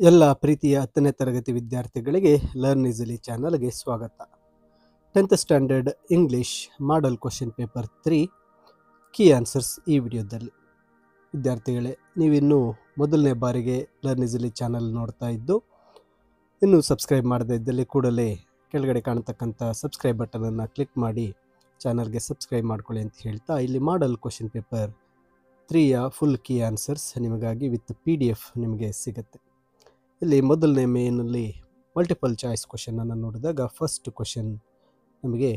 ಎಲ್ಲ ಪ್ರೀತಿಯ 10ನೇ ತರಗತಿ ವಿದ್ಯಾರ್ಥಿಗಳಿಗೆ ಲರ್ನ್ ಈಸಿಲಿ ಚಾನಲ್ಗೆ ಸ್ವಾಗತ. 10th ಸ್ಟ್ಯಾಂಡರ್ಡ್ ಇಂಗ್ಲಿಷ್ ಮಾಡಲ್ ಕ್ವಶನ್ ಪೇಪರ್ 3 ಕೀ ಆನ್ಸರ್ಸ್ ಈ ವಿಡಿಯೋದಲ್ಲಿ. ವಿದ್ಯಾರ್ಥಿಗಳೇ, ನೀವಿನ್ನೂ ಮೊದಲನೇ ಬಾರಿಗೆ ಲರ್ನ್ ಈಸಿಲಿ ಚಾನಲ್ ನೋಡ್ತಾ ಇದ್ದು ಇನ್ನೂ ಸಬ್ಸ್ಕ್ರೈಬ್ ಮಾಡದೇ ಇದ್ದಲ್ಲಿ ಕೂಡಲೇ ಕೆಳಗಡೆ ಕಾಣತಕ್ಕಂಥ ಸಬ್ಸ್ಕ್ರೈಬ್ ಬಟನನ್ನು ಕ್ಲಿಕ್ ಮಾಡಿ ಚಾನಲ್ಗೆ ಸಬ್ಸ್ಕ್ರೈಬ್ ಮಾಡ್ಕೊಳ್ಳಿ ಅಂತ ಹೇಳ್ತಾ, ಇಲ್ಲಿ ಮಾಡಲ್ ಕ್ವಶನ್ ಪೇಪರ್ 3ಯ ಫುಲ್ ಕೀ ಆನ್ಸರ್ಸ್ ನಿಮಗಾಗಿ ವಿತ್ PDF ನಿಮಗೆ ಸಿಗುತ್ತೆ. ಇಲ್ಲಿ ಮೊದಲನೇ ಮೇನಲ್ಲಿ ಮಲ್ಟಿಪಲ್ ಚಾಯ್ಸ್ ಕ್ವಶನನ್ನು ನೋಡಿದಾಗ ಫಸ್ಟ್ ಕ್ವಶನ್ ನಮಗೆ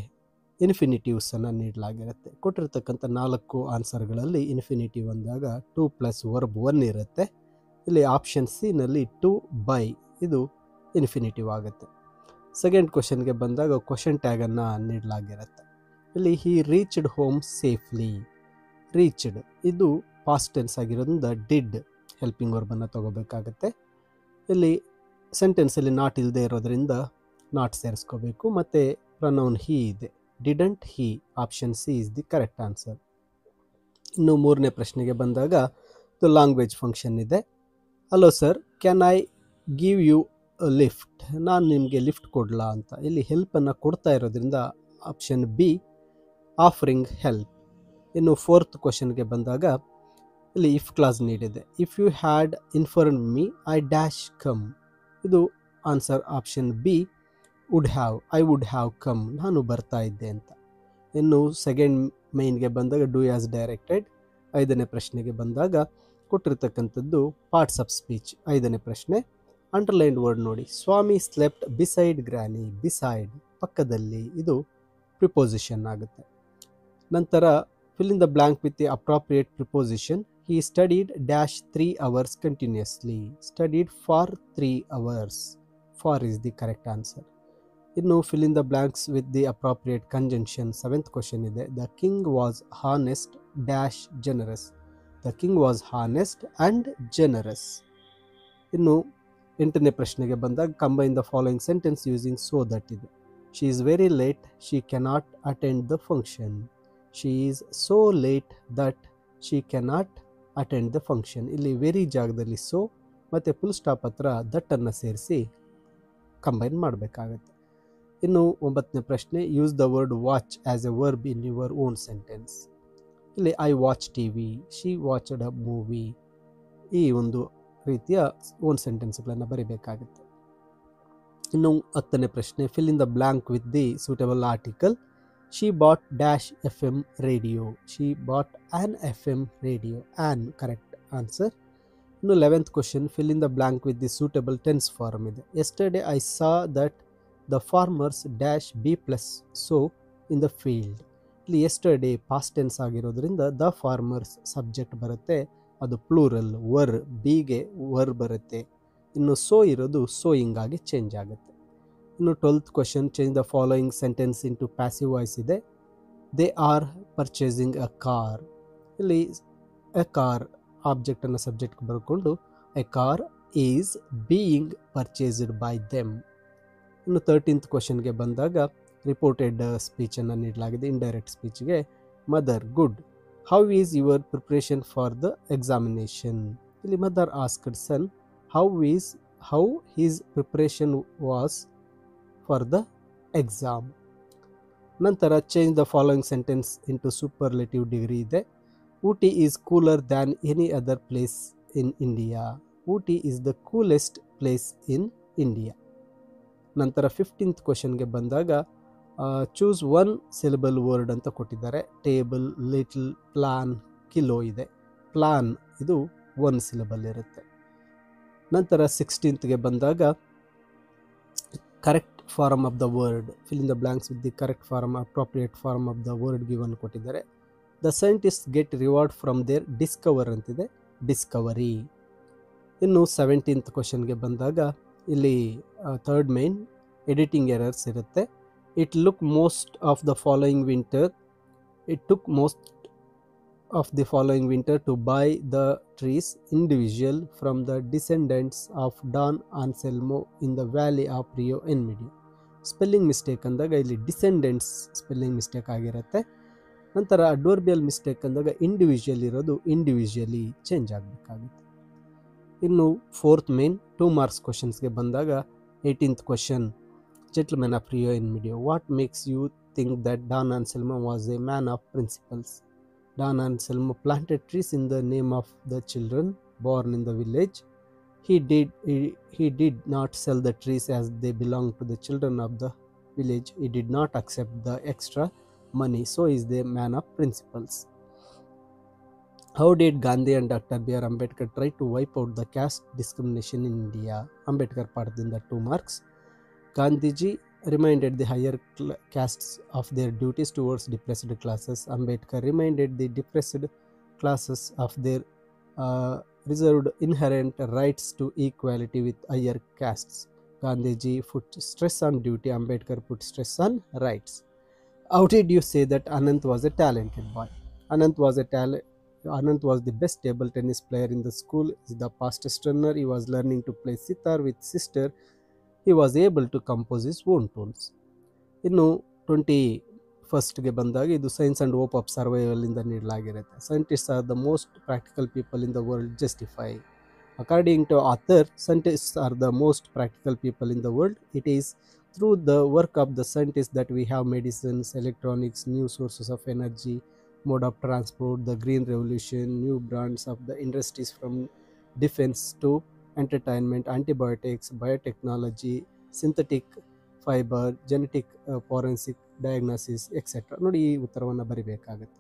ಇನ್ಫಿನಿಟಿವ್ಸನ್ನು ನೀಡಲಾಗಿರುತ್ತೆ. ಕೊಟ್ಟಿರ್ತಕ್ಕಂಥ 4 ಆನ್ಸರ್ಗಳಲ್ಲಿ ಇನ್ಫಿನಿಟಿವ್ ಅಂದಾಗ 2 + ವರ್ಬ್ 1 ಇರುತ್ತೆ. ಇಲ್ಲಿ ಆಪ್ಷನ್ ಸಿನಲ್ಲಿ ಟು ಬೈ ಇದು ಇನ್ಫಿನಿಟಿವ್ ಆಗುತ್ತೆ. ಸೆಕೆಂಡ್ ಕ್ವಶನ್ಗೆ ಬಂದಾಗ ಕ್ವಶನ್ ಟ್ಯಾಗನ್ನು ನೀಡಲಾಗಿರುತ್ತೆ. ಇಲ್ಲಿ ಹಿ ರೀಚ್ಡ್ ಹೋಮ್ ಸೇಫ್ಲಿ. ರೀಚ್ಡ್ ಇದು ಪಾಸ್ಟ್ ಟೆನ್ಸ್ ಆಗಿರೋದ್ರಿಂದ ಡಿಡ್ ಹೆಲ್ಪಿಂಗ್ ವರ್ಬನ್ನು ತಗೋಬೇಕಾಗತ್ತೆ. ಇಲ್ಲಿ ಸೆಂಟೆನ್ಸಲ್ಲಿ ನಾಟ್ ಇಲ್ಲದೆ ಇರೋದ್ರಿಂದ ನಾಟ್ ಸೇರಿಸ್ಕೋಬೇಕು. ಮತ್ತು ಪ್ರನೌನ್ ಹಿ ಇದೆ. Didn't he, option C is the correct answer. ಇನ್ನು ಮೂರನೇ ಪ್ರಶ್ನೆಗೆ ಬಂದಾಗ ಇದು ಲ್ಯಾಂಗ್ವೇಜ್ ಫಂಕ್ಷನ್ ಇದೆ. Hello sir, can I give you lift? ನಾನು ನಿಮಗೆ ಲಿಫ್ಟ್ ಕೊಡಲಾ ಅಂತ. ಇಲ್ಲಿ ಹೆಲ್ಪನ್ನು ಕೊಡ್ತಾ ಇರೋದ್ರಿಂದ ಆಪ್ಷನ್ ಬಿ ಆಫರಿಂಗ್ ಹೆಲ್ಪ್. ಇನ್ನು ಫೋರ್ತ್ ಕ್ವಶನ್ಗೆ ಬಂದಾಗ ಇಲ್ಲಿ ಇಫ್ ಕ್ಲಾಸ್ ನೀಡಿದೆ. If you had inform me I dash come. ಇದು answer option B would have, I would have come, ನಾನು ಬರ್ತಾ ಇದ್ದೆ ಅಂತ. ಇನ್ನು ಸೆಕೆಂಡ್ ಮೈನ್ಗೆ ಬಂದಾಗ ಡೂ ಆಸ್ ಡೈರೆಕ್ಟೆಡ್. ಐದನೇ ಪ್ರಶ್ನೆಗೆ ಬಂದಾಗ ಕೊಟ್ಟಿರ್ತಕ್ಕಂಥದ್ದು ಪಾರ್ಟ್ಸ್ ಆಫ್ ಸ್ಪೀಚ್. ಐದನೇ ಪ್ರಶ್ನೆ ಅಂಡರ್ಲೈನ್ಡ್ ವರ್ಡ್ ನೋಡಿ. ಸ್ವಾಮಿ ಸ್ಲೆಪ್ಟ್ ಬಿಸೈಡ್ ಗ್ರಾನಿ. ಬಿಸೈಡ್ ಪಕ್ಕದಲ್ಲಿ, ಇದು ಪ್ರಿಪೋಸಿಷನ್ ಆಗುತ್ತೆ. ನಂತರ fill in the blank with the appropriate preposition. He studied dash 3 hours continuously. Studied for 3 hours. For is the correct answer. Innu fill in the blanks with the appropriate conjunction. Seventh question ಇದೆ. The king was honest dash generous. The king was honest and generous. ಇನ್ನು ಎಂಟನೇ ಪ್ರಶ್ನೆಗೆ ಬಂದಾಗ combine the following sentence using so that ಇದೆ. She is very late. She cannot attend the function. She is so late that she cannot attend the function. ಇಲ್ಲಿ very ಜಾಗದಲ್ಲಿ so ಮತ್ತು full stop ಹತ್ರ ದಟ್ಟನ್ನು ಸೇರಿಸಿ ಕಂಬೈನ್ ಮಾಡಬೇಕಾಗತ್ತೆ. ಇನ್ನು ಒಂಬತ್ತನೇ ಪ್ರಶ್ನೆ use the word watch as a verb in your own sentence. ಇಲ್ಲಿ I watch TV, she watched a movie, ಈ ಒಂದು ರೀತಿಯ ಓನ್ ಸೆಂಟೆನ್ಸ್ಗಳನ್ನು ಬರೀಬೇಕಾಗುತ್ತೆ. ಇನ್ನು ಹತ್ತನೇ ಪ್ರಶ್ನೆ fill in the blank with the suitable article. She bought dash FM radio. She bought an FM radio. An correct answer. Now 11th question fill in the blank with the suitable tense form ಇದೆ. Yesterday I saw that the farmers dash be plus so in the field. ಇಲ್ಲಿ yesterday past tense ಆಗಿರೋದ್ರಿಂದ the farmers subject ಬರುತ್ತೆ, ಅದು plural var, ಬಿಗೆ var ಬರುತ್ತೆ. ಇನ್ನು so ಇರೋದು sowing ಆಗಿ ಚೇಂಜ್ ಆಗುತ್ತೆ. ಇನ್ನು 12th question change the following sentence into passive voice ಇದೆ. They are purchasing a car. ಇಲ್ಲಿ ಎ ಕಾರ್ ಆಬ್ಜೆಕ್ಟನ್ನು ಸಬ್ಜೆಕ್ಟ್ಗೆ ಬರ್ಕೊಂಡು a car is being purchased by them. ಇನ್ನು 13th ಕ್ವಶನ್ಗೆ ಬಂದಾಗ ರಿಪೋರ್ಟೆಡ್ ಸ್ಪೀಚನ್ನು ನೀಡಲಾಗಿದೆ. ಇಂಡೈರೆಕ್ಟ್ ಸ್ಪೀಚ್ಗೆ mother good. How is your preparation for the examination. ಇಲ್ಲಿ mother asked son how his preparation was for the exam. ನಂತರ change the following sentence into superlative degree ಇದೆ. Ooty is cooler than any other place in India. Ooty is the coolest place in India. ನಂತರ 15th ಕ್ವಶನ್ಗೆ ಬಂದಾಗ choose one syllable word ಅಂತ ಕೊಟ್ಟಿದ್ದಾರೆ. Table, little, plan, kilo ಇದೆ. Plan ಇದು 1 syllable ಇರುತ್ತೆ. ನಂತರ 16th ಬಂದಾಗ correct form of the word. Fill in the blanks with the correct form, appropriate form of the word given ಕೊಟ್ಟಿದ್ದಾರೆ. The scientist get reward from their discover ಅಂತಿದೆ, discovery. ಇನ್ನು 17th ಕ್ವಶನ್ಗೆ ಬಂದಾಗ ಇಲ್ಲಿ ಥರ್ಡ್ ಮೈನ್ ಎಡಿಟಿಂಗ್ ಎರರ್ಸ್ ಇರುತ್ತೆ. It look most of the following winter. It took most of the following winter to buy the trees individual from the descendants of Don Anselmo in the valley of Rio in Medio. Spelling mistake ಅಂದಾಗ ಇಲ್ಲಿ descendants spelling mistake ಆಗಿರುತ್ತೆ. ನಂತರ adverbial mistake ಅಂದಾಗ individual ಇರೋದು individually change ಆಗಬೇಕಾಗುತ್ತೆ. ಇನ್ನು fourth main 2 marks ಕ್ವಶನ್ಸ್ಗೆ ಬಂದಾಗ 18th question gentlemen of Rio in Medio. What makes you think that Don Anselmo was a man of principles? Don Anselmo planted trees in the name of the children born in the village. He did not sell the trees as they belonged to the children of the village. He did not accept the extra money. So is the man of principles. How did Gandhi and Dr. B.R. Ambedkar try to wipe out the caste discrimination in India? Ambedkar ಪಡೆದಿಂದ 2 marks. Gandhiji reminded the higher castes of their duties towards depressed classes. Ambedkar reminded the depressed classes of their reserved inherent rights to equality with higher castes. Gandhiji put stress on duty. Ambedkar put stress on rights. How did you say that Anant was a talented boy? Anant was the best table tennis player in the school. He is the fastest runner. He was learning to play sitar with sister. He was able to compose his own tunes. ಇನ್ನು 21st ಬಂದಾಗ ಇದು science and hope of survival ಇಂದ ನೀಡಲಾಗಿರುತ್ತೆ. Scientists are the most practical people in the world, justify. According to author, scientists are the most practical people in the world. It is through the work of the scientists that we have medicines, electronics, new sources of energy, mode of transport, the green revolution, new brands of the industries from defense to entertainment, antibiotics, biotechnology, synthetic fiber, genetic forensic diagnosis, etc. ನೋಡಿ ಈ ಉತ್ತರವನ್ನು ಬರಿಬೇಕಾಗುತ್ತೆ.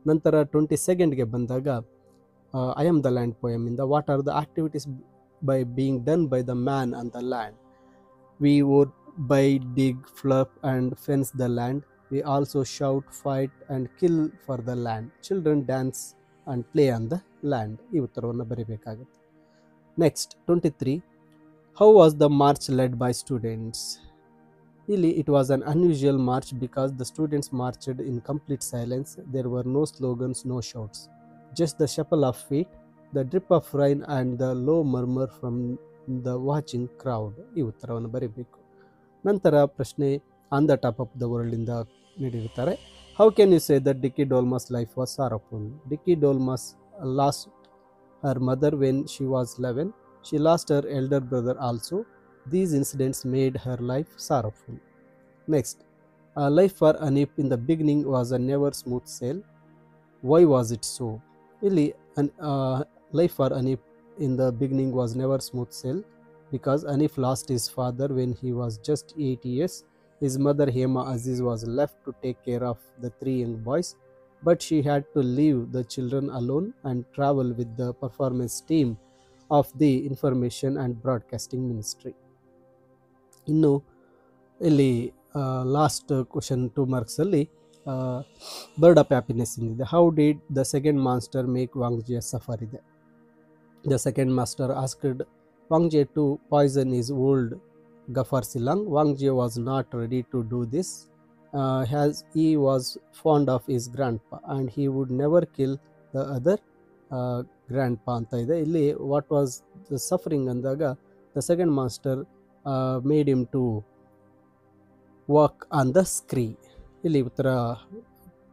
ನಂತರ 22nd ಬಂದಾಗ I am the land poem ಇಂದ what are the activities by being done by the man on the land? We would by dig plough and fence the land. We also shout, fight and kill for the land. Children dance and play on the land. ಈ ಉತ್ತರವನ್ನು ಬರಿಬೇಕಾಗುತ್ತೆ. Next, 23. How was the march led by students? Really, it was an unusual march because the students marched in complete silence. There were no slogans, no shouts. Just the shuffle of feet, the drip of rain and the low murmur from the watching crowd. ಈ ಉತ್ತರವನ್ನು ಬರೀಬೇಕು. ನಂತರ ಪ್ರಶ್ನೆ on the top of the world ಇಂದ ನೀಡಿರುತ್ತಾರೆ. How can you say that Dickie Dolmas' life was sorrowful? Dickie Dolmas lost her mother when she was 11. She lost her elder brother also. These incidents made her life sorrowful. Next, life for Anip in the beginning was a never smooth sail. Why was it so? Really, life for Anip in the beginning was never smooth sail because Anip lost his father when he was just 8 years. His mother Hema Aziz was left to take care of the 3 young boys. But she had to leave the children alone and travel with the performance team of the Information and Broadcasting Ministry. ಇನ್ನು ಇಲ್ಲಿ last question 2 ಮಾರ್ಕ್ಸಲ್ಲಿ bird of happiness ಇದೆ. How did the second master make ವಾಂಗ್ಜಿಯ suffer ಇದೆ. The second master asked Wangzhe to poison is old ಗಫಾರ್ ಸಿಲಾಂಗ್. Wangzhe was not ready to do this as he was fond of his grandpa and he would never kill the other grandpa ಅಂತ ಇದೆ. ಇಲ್ಲಿ what was the suffering ಅಂದಾಗ the second master made him to walk on the scree. ಇಲ್ಲಿ ಉತ್ತರ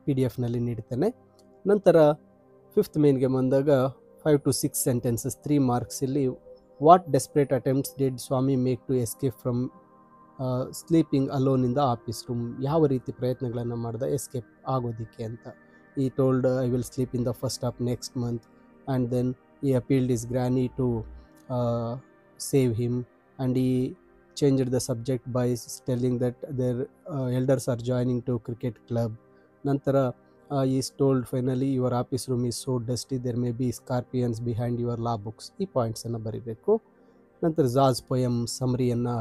PDF-ನಲ್ಲಿ ನೀಡ್ತೇನೆ. ನಂತರ 5th ಮೇನ್ಗೆ ಬಂದಾಗ 5 to 6 sentences 3 marks. ಇಲ್ಲಿ what desperate attempts did Swami make to escape from sleeping alone in the office room? ಯಾವ ರೀತಿ ಪ್ರಯತ್ನಗಳನ್ನು ಮಾಡಿದ ಎಸ್ಕೇಪ್ ಆಗೋದಕ್ಕೆ ಅಂತ. He told I will sleep in the first of next month and then he appealed his granny to save him and he changed the subject by telling that their elders are joining to cricket club. Nantara he is told finally your office room is so dusty there may be scorpions behind your law books. ಈ points ಅನ್ನು ಬರೀಬೇಕು. ನಂತರ jazz poem ಸಮರಿಯನ್ನು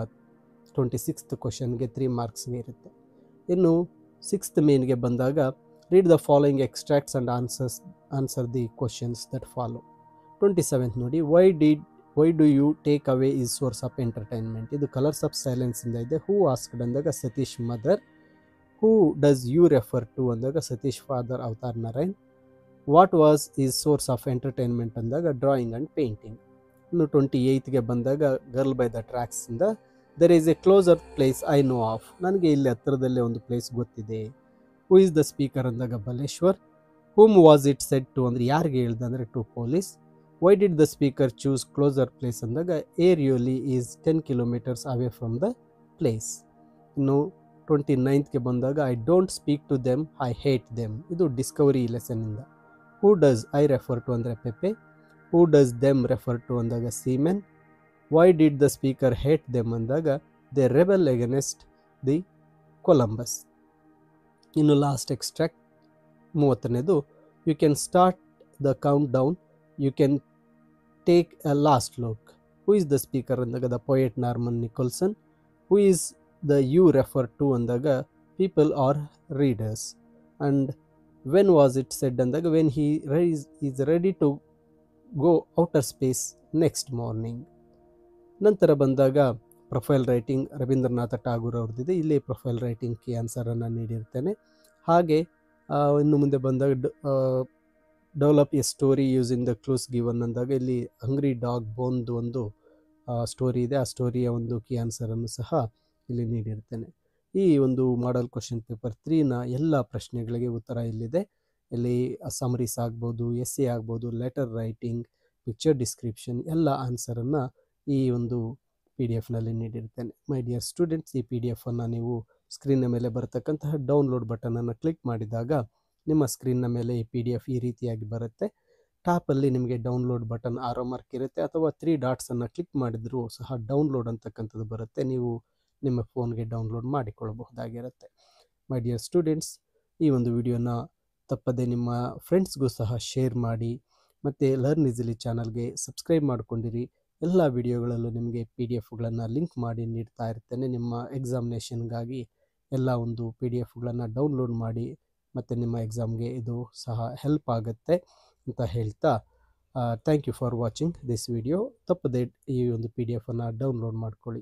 26th ಕ್ವಶನ್ಗೆ 3 ಮಾರ್ಕ್ಸ್ಗೆ ಇರುತ್ತೆ. ಇನ್ನು 6th ಮೇನ್ಗೆ ಬಂದಾಗ read the following extracts and answer the questions that follow. 27th ನೋಡಿ, why do you take away his source of entertainment. ಇದು ಕಲರ್ಸ್ ಆಫ್ ಸೈಲೆನ್ಸ್ ಇಂದ ಇದೆ. ಹೂ ಆಸ್ಕ್ಡ್ ಅಂದಾಗ Satish mother. Who does you refer to ಅಂದಾಗ Satish father Avtar Narayan. What was his source of entertainment ಅಂದಾಗ drawing and painting. ಇನ್ನು 28ಗೆ ಬಂದಾಗ ಗರ್ಲ್ ಬೈ ದ ಟ್ರ್ಯಾಕ್ಸ್ ಇಂದ there is a closer place I know of. ನನಗೆ ಇಲ್ಲಿ ಹತ್ತಿರದಲ್ಲೇ ಒಂದು ಪ್ಲೇಸ್ ಗೊತ್ತಿದೆ. ಹೂ ಈಸ್ ದ ಸ್ಪೀಕರ್ ಅಂದಾಗ Baleshwar. Whom was it said to ಅಂದರೆ ಯಾರಿಗೆ ಹೇಳ್ದೆ ಅಂದರೆ to police. Why did the speaker choose closer place ಅಂದಾಗ Airoli is 10 kilometres away from the place. ಇನ್ನು 29ಗೆ ಬಂದಾಗ I don't speak to them, I hate them. ಇದು ಡಿಸ್ಕವರಿ ಲೆಸನ್ನಿಂದ. Who does I refer to ಅಂದರೆ Pepe. Who does them refer to ಅಂದಾಗ seamen. Why did the speaker hate them ಅಂದಾಗ they rebel against the Columbus. ಇನ್ನು last extract 30ನೇದು, you can start the count down, you can take a last look. Who is the speaker ಅಂದಾಗ the poet Norman Nicholson. Who is the you refer to ಅಂದಾಗ people are readers. And when was it said ಅಂದಾಗ when he is ready to go outer space next morning. ನಂತರ ಬಂದಾಗ profile writing Rabindranath Tagore ಅವ್ರದ್ದಿದೆ. ಇಲ್ಲಿ profile writing key ಆನ್ಸರನ್ನು ನೀಡಿರ್ತೇನೆ. ಹಾಗೆ ಇನ್ನು ಮುಂದೆ ಬಂದಾಗ develop A story using the clues given ಅಂದಾಗ ಇಲ್ಲಿ ಹಂಗ್ರಿ ಡಾಗ್ ಬೋನ್ದು ಒಂದು ಸ್ಟೋರಿ ಇದೆ. ಆ ಸ್ಟೋರಿಯ ಒಂದು ಕೀ ಆನ್ಸರನ್ನು ಸಹ ಇಲ್ಲಿ ನೀಡಿರ್ತೇನೆ. ಈ ಒಂದು ಮಾಡಲ್ ಕ್ವಶನ್ ಪೇಪರ್ 3ನ ಎಲ್ಲ ಪ್ರಶ್ನೆಗಳಿಗೆ ಉತ್ತರ ಇಲ್ಲಿದೆ. ಇಲ್ಲಿ ಸಮರೀಸ್ ಆಗ್ಬೋದು, ಎಸ್ಸೆ ಆಗ್ಬೋದು, ಲೆಟರ್ ರೈಟಿಂಗ್, ಪಿಕ್ಚರ್ ಡಿಸ್ಕ್ರಿಪ್ಷನ್ ಎಲ್ಲ ಆನ್ಸರನ್ನು ಈ ಒಂದು PDF ನಲ್ಲಿ ನೀಡಿರ್ತೇನೆ. ಮೈ ಡಿಯರ್ ಸ್ಟೂಡೆಂಟ್ಸ್, ಈ PDF ಅನ್ನು ನೀವು ಸ್ಕ್ರೀನ್ನ ಮೇಲೆ ಬರತಕ್ಕಂತಹ ಡೌನ್ಲೋಡ್ ಬಟನನ್ನು ಕ್ಲಿಕ್ ಮಾಡಿದಾಗ ನಿಮ್ಮ ಸ್ಕ್ರೀನ್ನ ಮೇಲೆ ಈ PDF ಈ ರೀತಿಯಾಗಿ ಬರುತ್ತೆ. ಟಾಪಲ್ಲಿ ನಿಮಗೆ ಡೌನ್ಲೋಡ್ ಬಟನ್ ಆರೋ ಮಾರ್ಕ್ ಇರುತ್ತೆ, ಅಥವಾ 3 ಡಾಟ್ಸನ್ನು ಕ್ಲಿಕ್ ಮಾಡಿದರೂ ಸಹ ಡೌನ್ಲೋಡ್ ಅಂತಕ್ಕಂಥದ್ದು ಬರುತ್ತೆ. ನೀವು ನಿಮ್ಮ ಫೋನ್ಗೆ ಡೌನ್ಲೋಡ್ ಮಾಡಿಕೊಳ್ಳಬಹುದಾಗಿರುತ್ತೆ. ಮೈ ಡಿಯರ್ ಸ್ಟೂಡೆಂಟ್ಸ್, ಈ ಒಂದು ವಿಡಿಯೋನ ತಪ್ಪದೆ ನಿಮ್ಮ ಫ್ರೆಂಡ್ಸ್ಗೂ ಸಹ ಶೇರ್ ಮಾಡಿ, ಮತ್ತು ಲರ್ನ್ ಈಸಿಲಿ ಚಾನಲ್ಗೆ ಸಬ್ಸ್ಕ್ರೈಬ್ ಮಾಡಿಕೊಂಡಿರಿ. ಎಲ್ಲ ವಿಡಿಯೋಗಳಲ್ಲೂ ನಿಮಗೆ PDF ಲಿಂಕ್ ಮಾಡಿ ನೀಡ್ತಾ ಇರ್ತೇನೆ. ನಿಮ್ಮ ಎಕ್ಸಾಮಿನೇಷನ್ಗಾಗಿ ಎಲ್ಲ ಒಂದು PDF ಡೌನ್ಲೋಡ್ ಮಾಡಿ, ಮತ್ತು ನಿಮ್ಮ ಎಕ್ಸಾಮ್ಗೆ ಇದು ಸಹ ಹೆಲ್ಪ್ ಆಗುತ್ತೆ ಅಂತ ಹೇಳ್ತಾ thank you for watching this video. ತಪ್ಪದೆ ಈ ಒಂದು PDF ಡೌನ್ಲೋಡ್ ಮಾಡ್ಕೊಳ್ಳಿ.